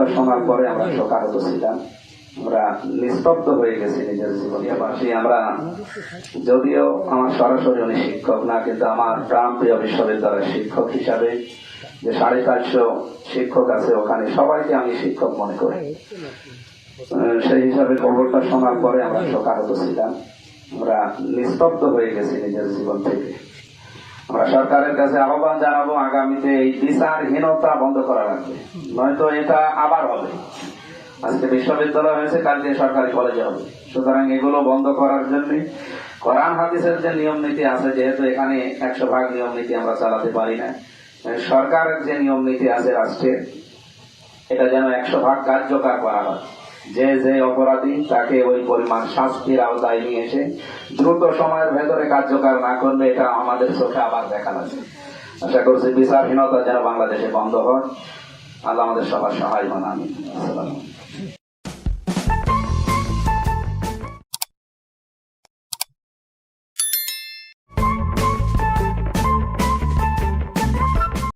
খবরটা শোনার পরে আমরা শোকাহত ছিলাম, আমরা নিস্তব্ধ হয়ে গেছি নিজের জীবনে। আমরা যদিও আমার সরাসরি উনি শিক্ষক না, কিন্তু আমার প্রাণপ্রিয় বিশ্ববিদ্যালয়ের শিক্ষক হিসাবে যে 450 শিক্ষক আছে ওখানে সবাইকে আমি শিক্ষক মনে করি। সেই হিসাবে খবরটা শোনার পরে আমরা শোকাহত ছিলাম, আমরা নিস্তব্ধ হয়ে গেছি নিজের জীবন থেকে। আমরা সরকারের কাছে আহ্বান জানাবো আগামীতে এই বিচারহীনতা বন্ধ করা লাগবে, নয়তো এটা আবার হবে। আজকে বিশ্ববিদ্যালয় হয়েছে, কালকে সরকারি কলেজে হবে। সুতরাং এগুলো বন্ধ করার জন্য কোরআন হাদিসের যে নিয়ম নীতি আছে, যেহেতু এখানে 100% নিয়ম নীতি আমরা চালাতে পারি না, সরকারের যে নিয়ম নীতি আছে রাষ্ট্রের, এটা যেন 100% কার্যকর করা হয়। যে যে অপরাধী তাকে ওই পরিমাণ শাস্তির আওতায় নিয়ে এসে দ্রুত সময়ের ভেতরে কার্যকর না করলে এটা আমাদের চোখে আবার দেখা লাগবে। আশা করছি বিচারহীনতা যেন বাংলাদেশে বন্ধ হয়। আল্লাহ আমাদের সবার সহায় হন। আমিন।